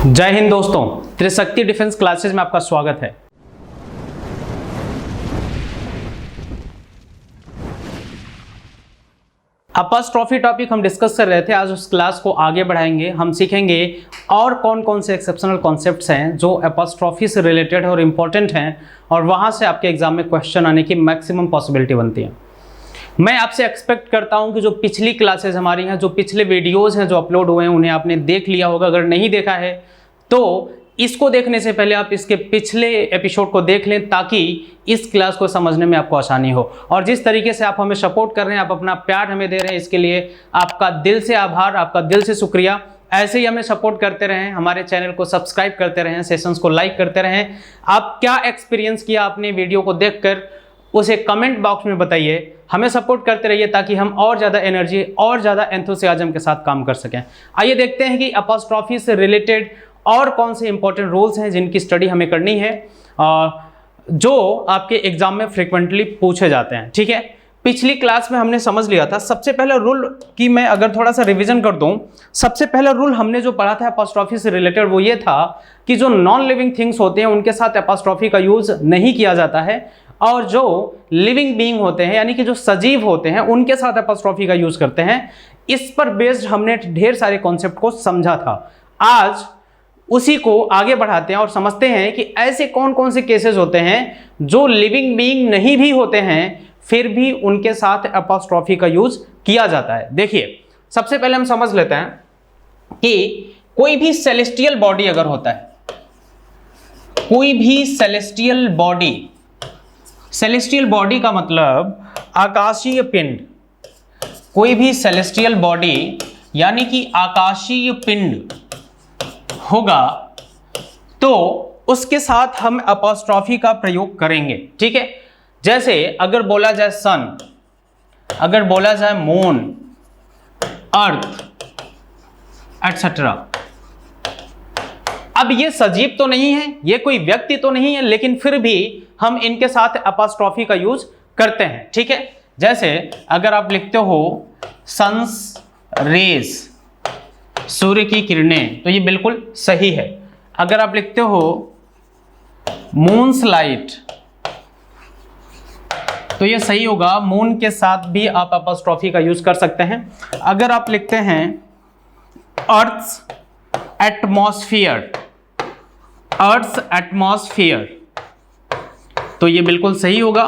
जय हिंद दोस्तों, त्रिशक्ति defence classes में आपका स्वागत है। अपॉस्ट्रोफी टॉपिक हम डिस्कस कर रहे थे। आज उस क्लास को आगे बढ़ाएंगे। हम सीखेंगे और कौन कौन से एक्सेप्शनल कॉन्सेप्ट्स हैं जो अपॉस्ट्रोफी से रिलेटेड है और इम्पोर्टेंट हैं, और वहां से आपके एग्जाम में क्वेश्चन आने की मैक्सिमम पॉसिबिलिटी बनती है। मैं आपसे एक्सपेक्ट करता हूं कि जो पिछली क्लासेस हमारी हैं, जो पिछले वीडियोस हैं जो अपलोड हुए हैं, उन्हें आपने देख लिया होगा। अगर नहीं देखा है तो इसको देखने से पहले आप इसके पिछले एपिसोड को देख लें, ताकि इस क्लास को समझने में आपको आसानी हो। और जिस तरीके से आप हमें सपोर्ट कर रहे हैं, आप अपना प्यार हमें दे रहे हैं, इसके लिए आपका दिल से आभार, आपका दिल से शुक्रिया। ऐसे ही हमें सपोर्ट करते रहें, हमारे चैनल को सब्सक्राइब करते रहें, सेशंस को लाइक करते रहें। आप क्या एक्सपीरियंस किया आपने वीडियो को देखकर, उसे कमेंट बॉक्स में बताइए। हमें सपोर्ट करते रहिए ताकि हम और ज़्यादा एनर्जी और ज़्यादा एंथुसियाज्म के साथ काम कर सकें। आइए देखते हैं कि अपॉस्ट्रोफी से रिलेटेड और कौन से इंपॉर्टेंट रूल्स हैं जिनकी स्टडी हमें करनी है, जो आपके एग्जाम में फ्रिक्वेंटली पूछे जाते हैं। ठीक है, पिछली क्लास में हमने समझ लिया था। सबसे पहला रूल की मैं अगर थोड़ा सा रिवीजन कर दूं, सबसे पहला रूल हमने जो पढ़ा था अपॉस्ट्रोफी से रिलेटेड, वो ये था कि जो नॉन लिविंग थिंग्स होते हैं उनके साथ अपॉस्ट्रोफी का यूज नहीं किया जाता है, और जो लिविंग बीइंग होते हैं यानी कि जो सजीव होते हैं उनके साथ अपॉस्ट्रोफी का यूज करते हैं। इस पर बेस्ड हमने ढेर सारे कॉन्सेप्ट को समझा था। आज उसी को आगे बढ़ाते हैं और समझते हैं कि ऐसे कौन कौन से केसेस होते हैं जो लिविंग बीइंग नहीं भी होते हैं, फिर भी उनके साथ अपॉस्ट्रोफी का यूज किया जाता है। देखिए, सबसे पहले हम समझ लेते हैं कि कोई भी सेलेस्टियल बॉडी अगर होता है, कोई भी सेलेस्टियल बॉडी, सेलेस्टियल बॉडी का मतलब आकाशीय पिंड, कोई भी सेलेस्टियल बॉडी यानी कि आकाशीय पिंड होगा, तो उसके साथ हम अपॉस्ट्रोफी का प्रयोग करेंगे। ठीक है, जैसे अगर बोला जाए सन, अगर बोला जाए मून, अर्थ एटसेट्रा। अब ये सजीव तो नहीं है, ये कोई व्यक्ति तो नहीं है, लेकिन फिर भी हम इनके साथ अपॉस्ट्रोफी का यूज करते हैं। ठीक है, जैसे अगर आप लिखते हो सन्स रेज, सूर्य की किरणें, तो ये बिल्कुल सही है। अगर आप लिखते हो मून्स लाइट, तो ये सही होगा। मून के साथ भी आप अपॉस्ट्रोफी का यूज कर सकते हैं। अगर आप लिखते हैं अर्थ एटमॉस्फियर, अर्थ एटमॉस्फियर, तो ये बिल्कुल सही होगा,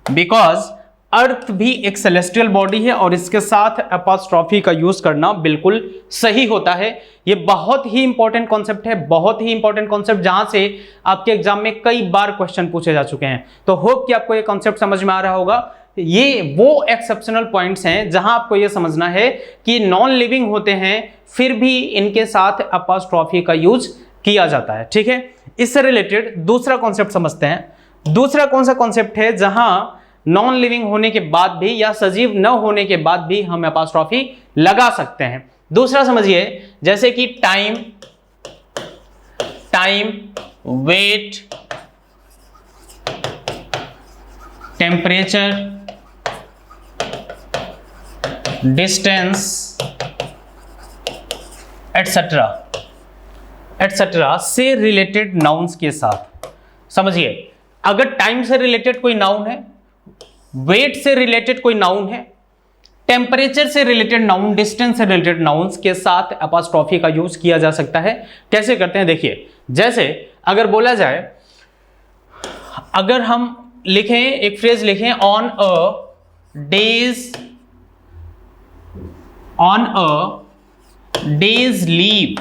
बिकॉज अर्थ भी एक सेलेस्टियल बॉडी है और इसके साथ अपॉस्ट्रोफी का यूज करना बिल्कुल सही होता है। ये बहुत ही इंपॉर्टेंट कॉन्सेप्ट है, बहुत ही इंपॉर्टेंट कॉन्सेप्ट, जहां से आपके एग्जाम में कई बार क्वेश्चन पूछे जा चुके हैं। तो होप कि आपको ये कॉन्सेप्ट समझ में आ रहा होगा। ये वो एक्सेप्शनल पॉइंट्स हैं जहां आपको ये समझना है कि नॉन लिविंग होते हैं, फिर भी इनके साथ अपॉस्ट्रोफी का यूज किया जाता है। ठीक है, इससे रिलेटेड दूसरा कॉन्सेप्ट समझते हैं। दूसरा कौन सा कॉन्सेप्ट है जहां नॉन लिविंग होने के बाद भी या सजीव न होने के बाद भी हम अपॉस्ट्रोफी लगा सकते हैं। दूसरा समझिए, जैसे कि time, time, weight, temperature, distance etcetera etcetera से रिलेटेड नाउन्स के साथ। समझिए, अगर टाइम से रिलेटेड कोई नाउन है, वेट से रिलेटेड कोई नाउन है, टेम्परेचर से रिलेटेड नाउन, डिस्टेंस से रिलेटेड नाउन्स के साथ अपॉस्ट्रोफी का यूज किया जा सकता है। कैसे करते हैं देखिए, जैसे अगर बोला जाए, अगर हम लिखें, एक फ्रेज लिखें, on a days leave,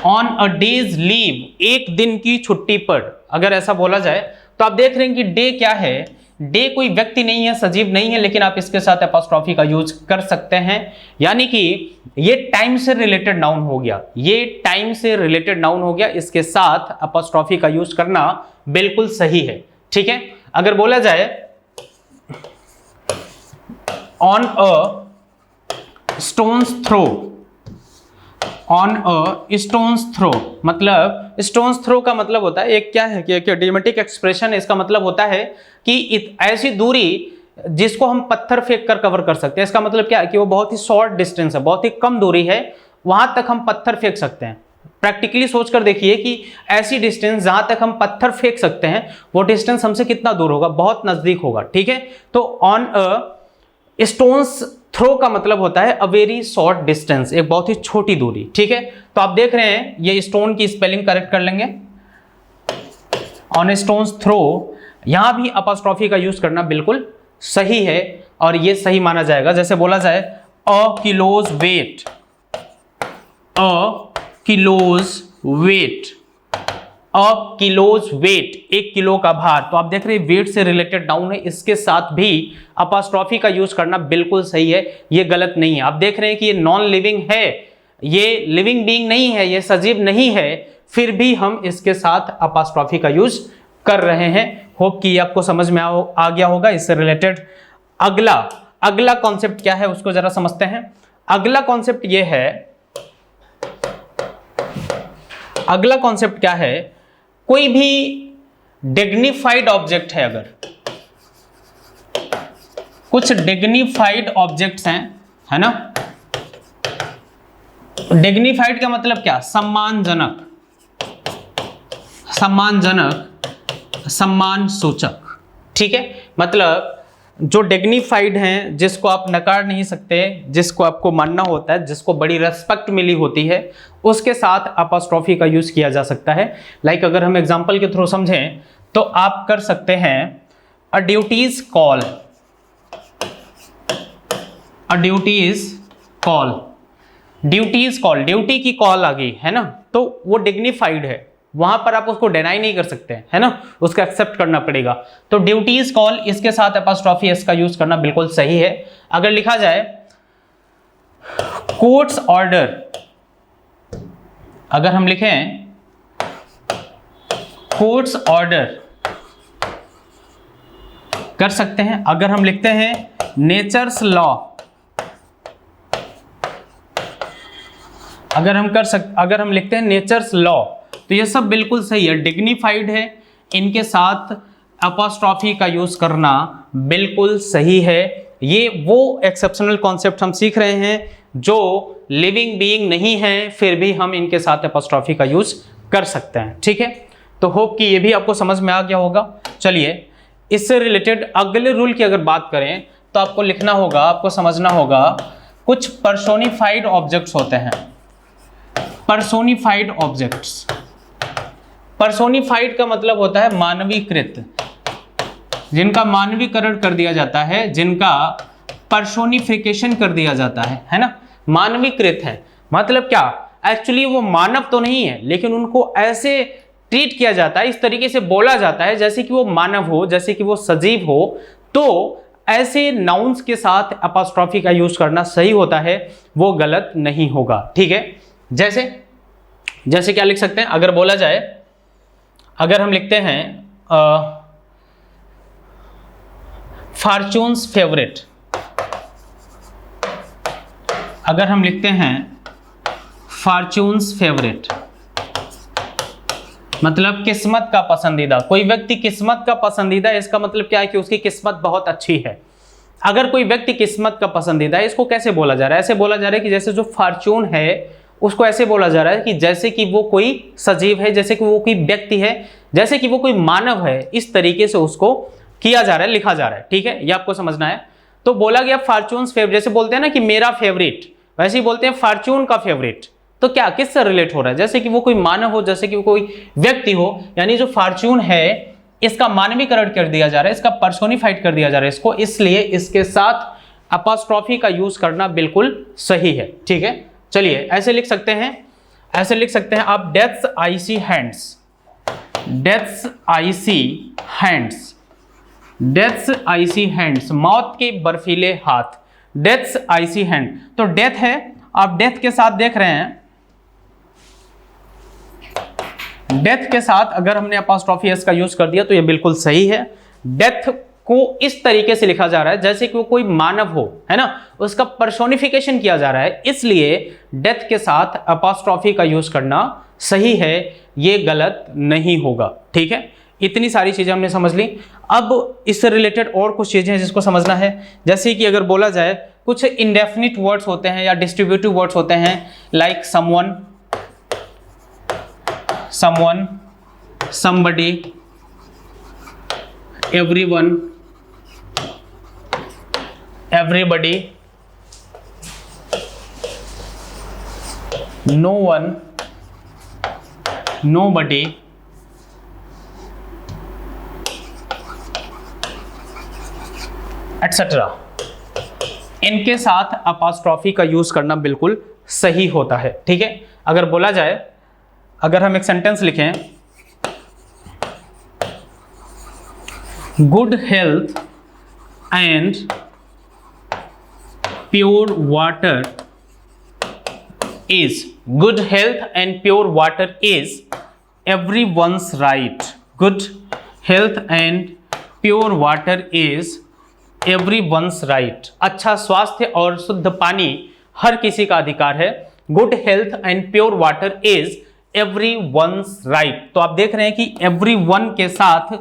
on a days leave, एक दिन की छुट्टी पर, अगर ऐसा बोला जाए तो आप देख रहे हैं कि डे क्या है, डे कोई व्यक्ति नहीं है, सजीव नहीं है, लेकिन आप इसके साथ अपॉस्ट्रोफी का यूज कर सकते हैं। यानी कि ये टाइम से रिलेटेड नाउन हो गया, ये टाइम से रिलेटेड नाउन हो गया, इसके साथ अपॉस्ट्रोफी का यूज करना बिल्कुल सही है। ठीक है, अगर बोला जाए on a stone's throw, on a stone's throw, मतलब स्टोन्स थ्रो का मतलब होता है, एक क्या है कि इडियोमेटिक एक्सप्रेशन है। इसका मतलब होता है कि ऐसी दूरी जिसको हम पत्थर फेंक कर कवर कर सकते हैं। इसका मतलब क्या है कि वो बहुत ही शॉर्ट डिस्टेंस है, बहुत ही कम दूरी है, वहां तक हम पत्थर फेंक सकते हैं। प्रैक्टिकली सोचकर देखिए कि ऐसी डिस्टेंस जहां तक हम पत्थर फेंक सकते हैं वो डिस्टेंस हमसे कितना दूर होगा, बहुत नजदीक होगा, ठीक है। तो ऑन अ स्टोन्स थ्रो का मतलब होता है अ वेरी शॉर्ट डिस्टेंस, एक बहुत ही छोटी दूरी, ठीक है। तो आप देख रहे हैं ये स्टोन की स्पेलिंग करेक्ट कर लेंगे, ऑन ए स्टोन्स थ्रो, यहां भी अपॉस्ट्रोफी का यूज करना बिल्कुल सही है और ये सही माना जाएगा। जैसे बोला जाए अ किलोज वेट, अ किलोज वेट, अ किलोज वेट, 1 किलो का भार। तो आप देख रहे हैं वेट से रिलेटेड नाउन है, इसके साथ भी अपॉस्ट्रोफी का यूज करना बिल्कुल सही है, ये गलत नहीं है। आप देख रहे हैं कि ये नॉन लिविंग है, ये लिविंग बीइंग नहीं है, ये सजीव नहीं है, फिर भी हम इसके साथ अपॉस्ट्रोफी का यूज कर रहे हैं। होप कि आपको समझ में आ गया होगा। इससे रिलेटेड अगला कॉन्सेप्ट क्या है उसको जरा समझते हैं। अगला कॉन्सेप्ट ये है, अगला कॉन्सेप्ट क्या है, कोई भी डिग्निफाइड ऑब्जेक्ट है, अगर कुछ डिग्निफाइड ऑब्जेक्ट्स हैं, है ना, डिग्निफाइड का मतलब क्या, सम्मानजनक, सम्मानजनक, सम्मान सूचक, ठीक है। मतलब जो डिग्निफाइड हैं, जिसको आप नकार नहीं सकते, जिसको आपको मानना होता है, जिसको बड़ी रेस्पेक्ट मिली होती है, उसके साथ अपॉस्ट्रोफी का यूज किया जा सकता है। लाइक अगर हम एग्जांपल के थ्रू समझें तो आप कर सकते हैं uh duty's call, uh duty's call, duty's call, duty की कॉल आ गई है ना, तो वो डिग्निफाइड है, वहां पर आप उसको डिनाई नहीं कर सकते, है ना, उसको एक्सेप्ट करना पड़ेगा। तो ड्यूटीज कॉल, इसके साथ अपॉस्ट्रोफी एस का यूज करना बिल्कुल सही है। अगर लिखा जाए कोर्ट्स ऑर्डर, अगर हम लिखें कोर्ट्स ऑर्डर कर सकते हैं। अगर हम लिखते हैं नेचर्स लॉ, अगर हम लिखते हैं नेचर्स लॉ, तो ये सब बिल्कुल सही है, डिग्निफाइड है, इनके साथ अपॉस्ट्रोफी का यूज करना बिल्कुल सही है। ये वो एक्सेप्शनल कॉन्सेप्ट हम सीख रहे हैं जो लिविंग बीइंग नहीं है, फिर भी हम इनके साथ अपॉस्ट्रोफी का यूज कर सकते हैं, ठीक है। तो होप कि ये भी आपको समझ में आ गया होगा। चलिए इससे रिलेटेड अगले रूल की अगर बात करें तो आपको लिखना होगा, आपको समझना होगा, कुछ पर्सोनिफाइड ऑब्जेक्ट्स होते हैं, पर्सोनिफाइड ऑब्जेक्ट्स। पर्सोनिफाइड का मतलब होता है मानवीकृत, जिनका मानवीकरण कर दिया जाता है, जिनका पर्सोनिफिकेशन कर दिया जाता है ना, मानवीकृत है। मतलब क्या, एक्चुअली वो मानव तो नहीं है, लेकिन उनको ऐसे ट्रीट किया जाता है, इस तरीके से बोला जाता है जैसे कि वो मानव हो, जैसे कि वो सजीव हो। तो ऐसे नाउन्स के साथ अपॉस्ट्रोफी का यूज करना सही होता है, वो गलत नहीं होगा, ठीक है। जैसे क्या लिख सकते हैं, अगर बोला जाए, अगर हम लिखते हैं फॉर्च्यून्स फेवरेट, अगर हम लिखते हैं फॉर्च्यून्स फेवरेट, मतलब किस्मत का पसंदीदा, कोई व्यक्ति किस्मत का पसंदीदा है, इसका मतलब क्या है कि उसकी किस्मत बहुत अच्छी है। अगर कोई व्यक्ति किस्मत का पसंदीदा है, इसको कैसे बोला जा रहा है, ऐसे बोला जा रहा है कि जैसे जो फॉर्च्यून है उसको ऐसे बोला जा रहा है कि जैसे कि वो कोई सजीव है, जैसे कि वो कोई व्यक्ति है, जैसे कि वो कोई मानव है, इस तरीके से उसको किया जा रहा है, लिखा जा रहा है, ठीक है। ये आपको समझना है। तो बोला गया फॉर्च्यून्स फेवरेट, जैसे बोलते हैं ना कि मेरा फेवरेट, वैसे ही बोलते हैं फॉर्च्यून का फेवरेट। तो क्या किससे रिलेट हो रहा है, जैसे कि वो कोई मानव हो, जैसे कि वो कोई व्यक्ति हो, यानी जो फॉर्च्यून है इसका मानवीकरण कर दिया जा रहा है, इसका पर्सोनिफाइड कर दिया जा रहा है इसको, इसलिए इसके साथ अपॉस्ट्रोफी का यूज करना बिल्कुल सही है, ठीक है। चलिए ऐसे लिख सकते हैं, ऐसे लिख सकते हैं आप, deaths IC hands, deaths IC hands, deaths IC hands, मौत के बर्फीले हाथ, डेथ्स आईसी हैंड। तो डेथ है, आप डेथ के साथ देख रहे हैं, डेथ के साथ अगर हमने अपॉस्ट्रोफी एस का यूज कर दिया तो ये बिल्कुल सही है। डेथ को इस तरीके से लिखा जा रहा है जैसे कि वो कोई मानव हो, है ना, उसका पर्सोनिफिकेशन किया जा रहा है, इसलिए डेथ के साथ अपॉस्ट्रोफी का यूज करना सही है, ये गलत नहीं होगा, ठीक है। इतनी सारी चीजें हमने समझ ली। अब इससे रिलेटेड और कुछ चीजें हैं जिसको समझना है, जैसे कि अगर बोला जाए कुछ इंडेफिनिट वर्ड्स होते हैं या डिस्ट्रीब्यूटिव वर्ड्स होते हैं, like someone, someone, somebody, everyone, everybody, no one, nobody, etcetera. इनके साथ अपोस्ट्रोफी का यूज करना बिल्कुल सही होता है। ठीक है, अगर बोला जाए, अगर हम एक सेंटेंस लिखें, good health and pure water is, good health and pure water is everyone's right. Good health and pure water is everyone's right. अच्छा स्वास्थ्य और शुद्ध पानी हर किसी का अधिकार है। Good health and pure water is everyone's right. तो आप देख रहे हैं कि एवरीवन के साथ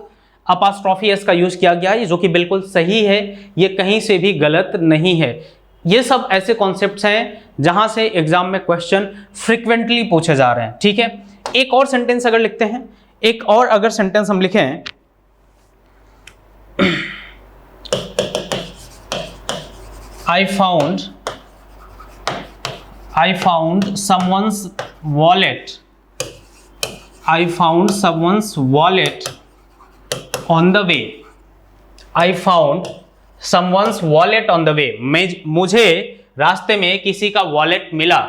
अपोस्ट्रोफी एस का यूज किया गया है, जो कि बिल्कुल सही है, ये कहीं से भी गलत नहीं है। ये सब ऐसे कॉन्सेप्ट्स हैं जहां से एग्जाम में क्वेश्चन फ्रीक्वेंटली पूछे जा रहे हैं। ठीक है, एक और सेंटेंस अगर लिखते हैं, एक और अगर सेंटेंस हम लिखें, I found someone's wallet. I found someone's wallet on the way. I found someone's wallet on the way. मुझे रास्ते में किसी का वॉलेट मिला,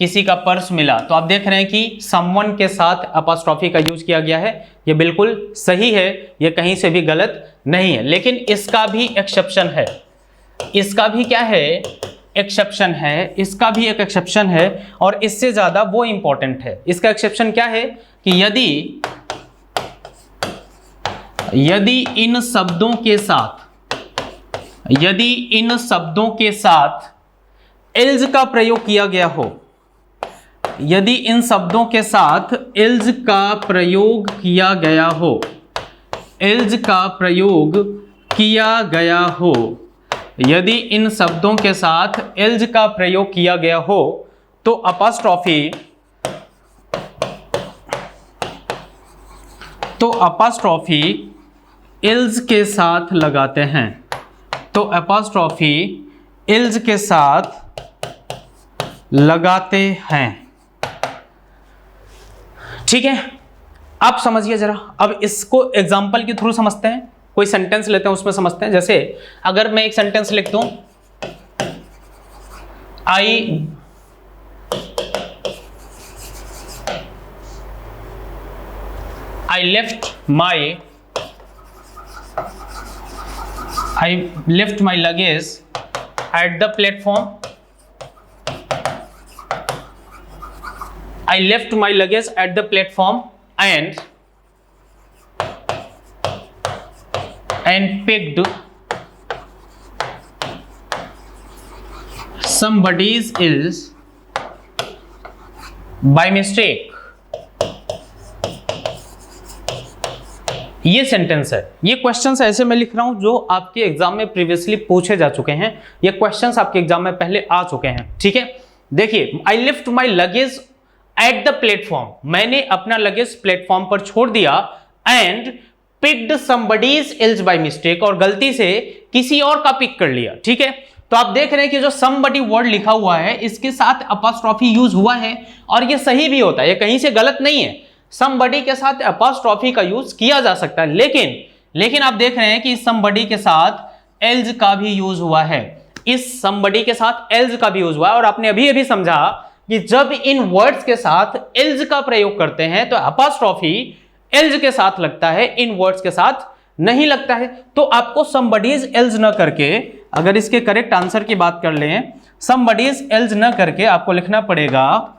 किसी का पर्स मिला। तो आप देख रहे हैं कि someone के साथ अपोस्ट्रोफी का यूज किया गया है। ये बिल्कुल सही है, ये कहीं से भी गलत नहीं है। लेकिन इसका भी एक्सेप्शन है, इसका भी क्या है, एक्सेप्शन है। इसका भी एक एक्सेप्शन है और इससे ज्यादा वो इंपॉर्टेंट है। इसका एक्सेप्शन क्या है कि यदि इन शब्दों के साथ एल्ज का प्रयोग किया गया हो, यदि इन शब्दों के साथ एल्ज का प्रयोग किया गया हो, एल्ज का प्रयोग किया गया हो, यदि इन शब्दों के साथ एल्ज का प्रयोग किया गया हो, तो अपोस्ट्रोफी एल्ज के साथ लगाते हैं। तो अपोस्ट्रोफी एल्ज के साथ लगाते हैं। ठीक है, आप समझिए जरा। अब इसको एग्जाम्पल के थ्रू समझते हैं। कोई सेंटेंस लेते हैं, उसमें समझते हैं। जैसे अगर मैं एक सेंटेंस लिख दूं, I left my luggage at the platform. I left my luggage at the platform and picked somebody's else by mistake. ये सेंटेंस है। ये क्वेश्चंस ऐसे मैं लिख रहा हूं जो आपके एग्जाम में प्रीवियसली पूछे जा चुके हैं। ये क्वेश्चंस आपके एग्जाम में पहले आ चुके हैं। ठीक है, देखिए, I left my luggage at the platform, मैंने अपना लगेज प्लेटफॉर्म पर छोड़ दिया, and picked somebody's else by mistake, और गलती से किसी और का पिक कर लिया। ठीक है, तो आप देख रहे हैं कि जो समबडी वर्ड लिखा हुआ है, इसके साथ अपोस्ट्रोफी यूज हुआ है और ये सही भी होता है, ये कहीं से गलत नहीं है। समबडी के साथ अपोस्ट्रोफी का यूज किया जा सकता है, लेकिन आप देख रहे हैं कि इस समबडी के साथ एल्स का भी यूज हुआ है। इस समबडी के साथ एल्स का भी यूज हुआ है, और आपने अभी समझा कि जब इन वर्ड्स के साथ एल्स का प्रयोग करते हैं तो अपोस्ट्रोफी एल्स के साथ लगता है, इन वर्ड्स के साथ नहीं लगता है। तो आपको समबडीज एल्स न करके, अगर इसके करेक्ट आंसर की बात कर लें, समबडीज एल्स न करके आपको लिखना पड़ेगा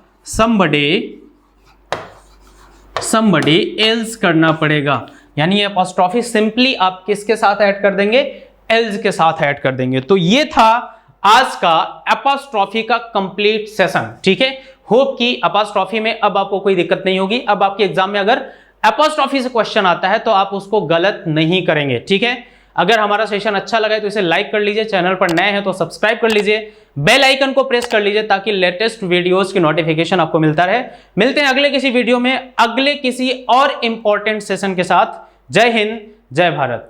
समबडी एल्स करना पड़ेगा। यानी ये अपोस्ट्रोफी सिंपली आप किसके साथ ऐड कर देंगे, एल्स के साथ ऐड कर देंगे। तो ये था आज का अपोस्ट्रोफी का कंप्लीट सेशन। ठीक है, होप कि अपोस्ट्रोफी में अब आपको कोई दिक्कत नहीं होगी। अब आपके एग्जाम में अगर अपोस्ट्रोफी से क्वेश्चन आता है तो आप उसको गलत नहीं करेंगे। ठीक है, अगर हमारा सेशन अच्छा लगा है तो इसे लाइक कर लीजिए, चैनल पर नए हैं तो सब्सक्राइब कर लीजिए, बेल आइकन को प्रेस कर लीजिए ताकि लेटेस्ट वीडियोस की नोटिफिकेशन आपको मिलता रहे। मिलते हैं अगले किसी वीडियो में, अगले किसी और इंपॉर्टेंट सेशन के साथ। जय हिंद, जय भारत।